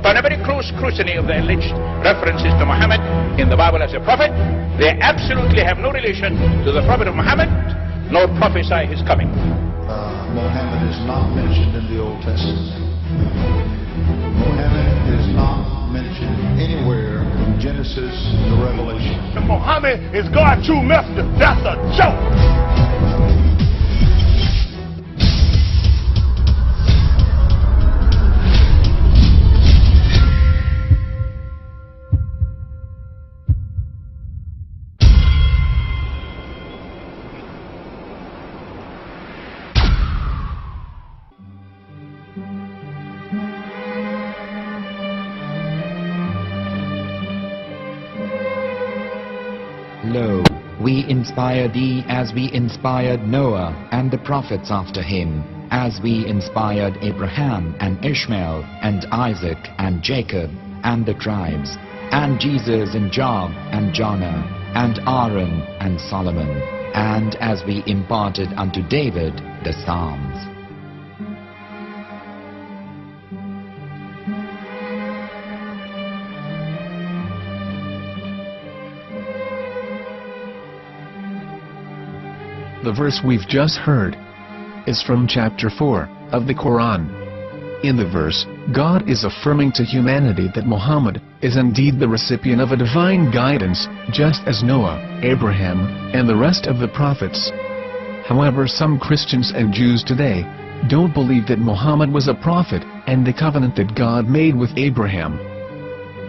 upon a very close scrutiny of the alleged references to Muhammad in the Bible as a prophet, they absolutely have no relation to the prophet of Muhammad, nor prophesy his coming. Muhammad is not mentioned in the Old Testament. Muhammad is not mentioned anywhere from Genesis to Revelation. Muhammad is God's true messenger. That's a joke. Lo, we inspire thee as we inspired Noah and the prophets after him, as we inspired Abraham and Ishmael and Isaac and Jacob and the tribes, and Jesus and Job and Jonah and Aaron and Solomon, and as we imparted unto David the Psalms. The verse we've just heard is from chapter 4 of the Quran. In the verse, God is affirming to humanity that Muhammad is indeed the recipient of a divine guidance, just as Noah, Abraham, and the rest of the prophets. However, some Christians and Jews today don't believe that Muhammad was a prophet and the covenant that God made with Abraham.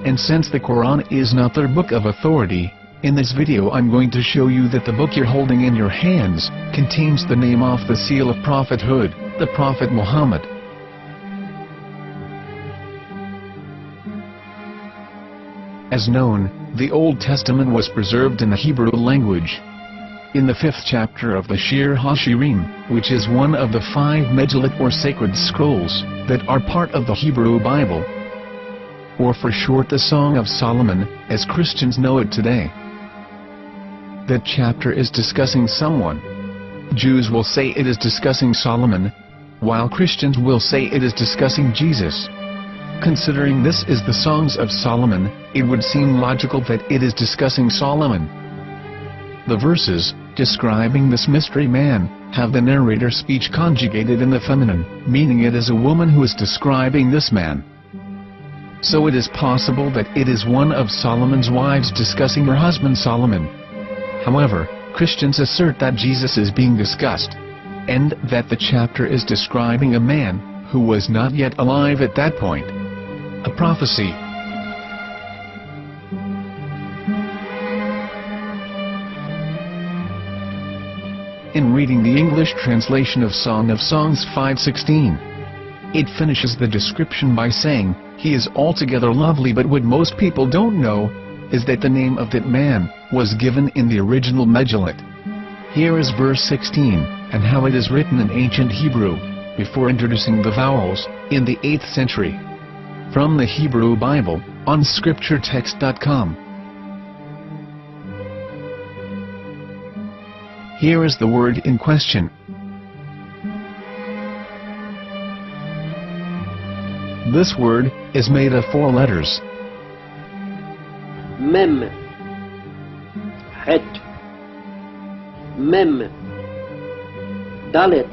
And since the Quran is not their book of authority, in this video I'm going to show you that the book you're holding in your hands contains the name off the seal of prophethood, the Prophet Muhammad. As known, the Old Testament was preserved in the Hebrew language. In the 5th chapter of the Shir HaShirim, which is one of the 5 Megillat or sacred scrolls that are part of the Hebrew Bible, or for short the Song of Solomon, as Christians know it today. That chapter is discussing someone. Jews will say it is discussing Solomon, while Christians will say it is discussing Jesus. Considering this is the Songs of Solomon, it would seem logical that it is discussing Solomon. The verses, describing this mystery man, have the narrator's speech conjugated in the feminine, meaning it is a woman who is describing this man. So it is possible that it is one of Solomon's wives discussing her husband Solomon. However, Christians assert that Jesus is being discussed, and that the chapter is describing a man who was not yet alive at that point. A prophecy. In reading the English translation of Song of Songs 5:16, it finishes the description by saying, "He is altogether lovely," but what most people don't know is that the name of that man was given in the original Megillat. Here is verse 16, and how it is written in ancient Hebrew, before introducing the vowels, in the 8th century. From the Hebrew Bible, on scripturetext.com. Here is the word in question. This word is made of 4 letters. Mem, Het, Mem, Dalet.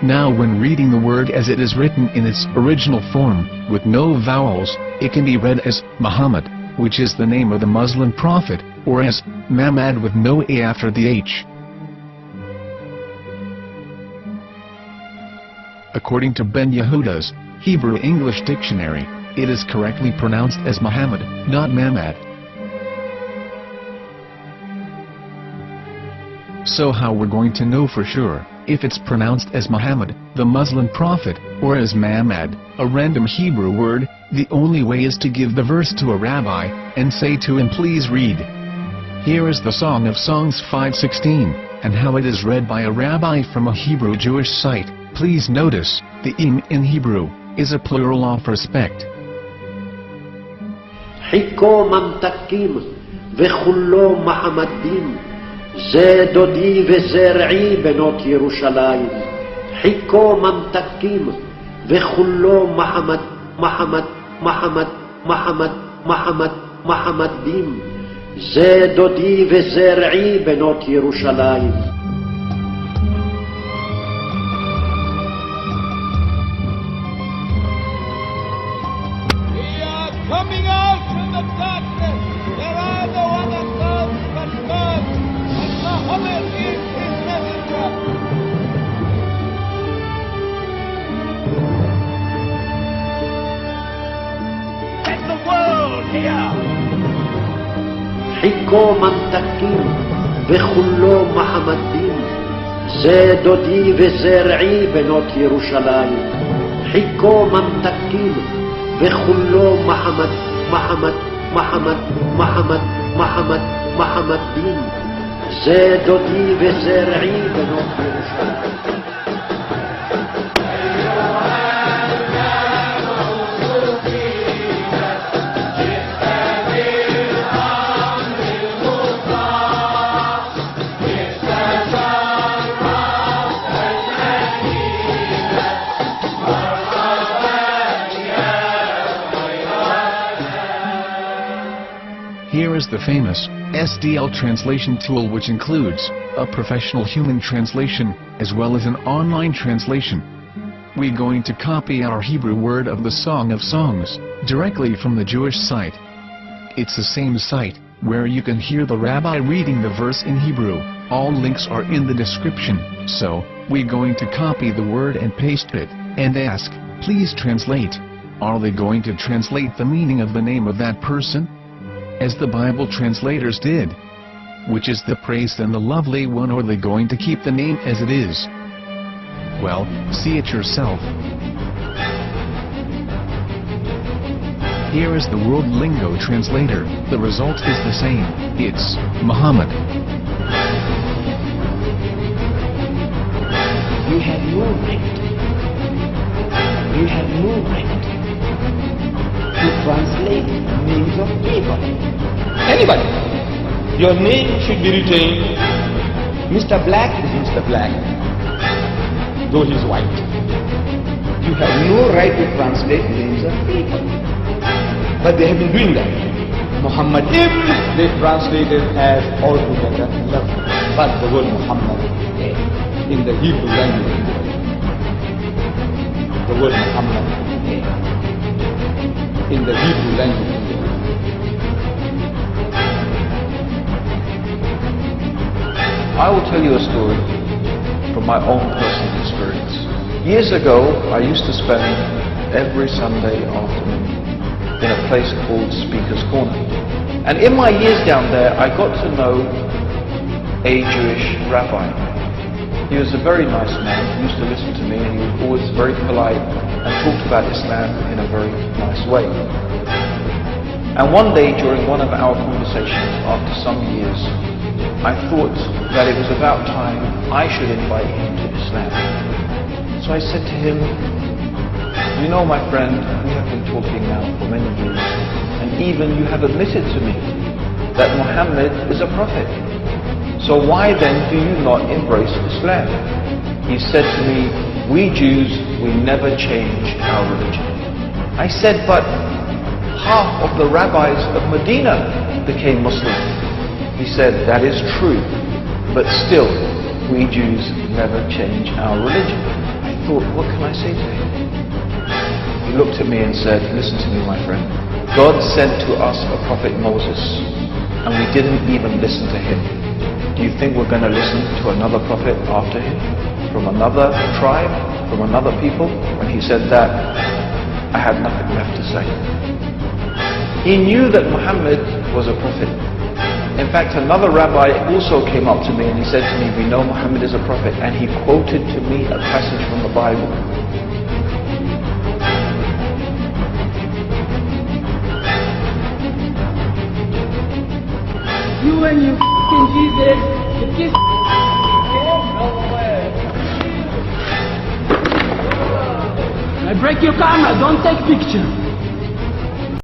Now when reading the word as it is written in its original form, with no vowels, it can be read as Muhammad, which is the name of the Muslim prophet, or as Mamad with no A after the H. According to Ben Yehuda's Hebrew English Dictionary, it is correctly pronounced as Muhammad, not Mamad. So how we're going to know for sure if it's pronounced as Muhammad, the Muslim prophet, or as Mamad, a random Hebrew word? The only way is to give the verse to a rabbi and say to him, "Please read." Here is the Song of Songs 5:16, and how it is read by a rabbi from a Hebrew Jewish site. Please notice, the im in Hebrew is a plural of respect. Hiko mamtakim vechullo mahamadim ze dodi vezer'i benot Yerushalayim. Hiko mamtakim וכולו מחמד, מחמד, מחמד, מחמד, מחמד, מחמדים. זה דודי וזה רעי בנות ירושלים. Coming out from the darkness, there are the one that serves but God, and Muhammad is his messenger. Let the world hear. חיכו ממתקים וכולו מחמדים. זה דודי וזה רעי בנות ירושלים. חיכו ממתקים וכולו מחמד, מחמד, מחמד, מחמד, מחמד, מחמדים. זה דודי וזה רעי בנות ירושלים. Here is the famous SDL translation tool, which includes a professional human translation as well as an online translation. We're going to copy our Hebrew word of the Song of Songs directly from the Jewish site. It's the same site where you can hear the rabbi reading the verse in Hebrew. All links are in the description, so we're going to copy the word and paste it and ask, please translate. Are they going to translate the meaning of the name of that person, as the Bible translators did? Which is the praised and the lovely one, or are they going to keep the name as it is? Well, see it yourself. Here is the World Lingo Translator. The result is the same. It's Muhammad. You have no right. You have no right to translate names of people. Anybody. Your name should be retained. Mr. Black is Mr. Black, though he's white. You have no right to translate names of people. But they have been doing that. Muhammad ibn, they translated as altogether lovely. But the word Muhammad in the Hebrew language, the word Muhammad in the Hebrew language. I will tell you a story from my own personal experience. Years ago, I used to spend every Sunday afternoon in a place called Speaker's Corner. And in my years down there, I got to know a Jewish rabbi. He was a very nice man. He used to listen to me, and he was always very polite and talked about Islam in a very nice way. And one day during one of our conversations after some years, I thought that it was about time I should invite him to Islam. So I said to him, you know, my friend, we have been talking now for many years, and even you have admitted to me that Muhammad is a prophet. So why then do you not embrace Islam? He said to me, we Jews, we never change our religion. I said, but half of the rabbis of Medina became Muslim. He said, that is true, but still, we Jews never change our religion. I thought, what can I say to him? He looked at me and said, listen to me, my friend. God sent to us a prophet Moses, and we didn't even listen to him. Do you think we're going to listen to another prophet after him? From another tribe? From another people? When he said that, I had nothing left to say. He knew that Muhammad was a prophet. In fact, another rabbi also came up to me and he said to me, we know Muhammad is a prophet, and he quoted to me a passage from the Bible. You and your f***ing Jesus, you kiss I break your camera, don't take picture.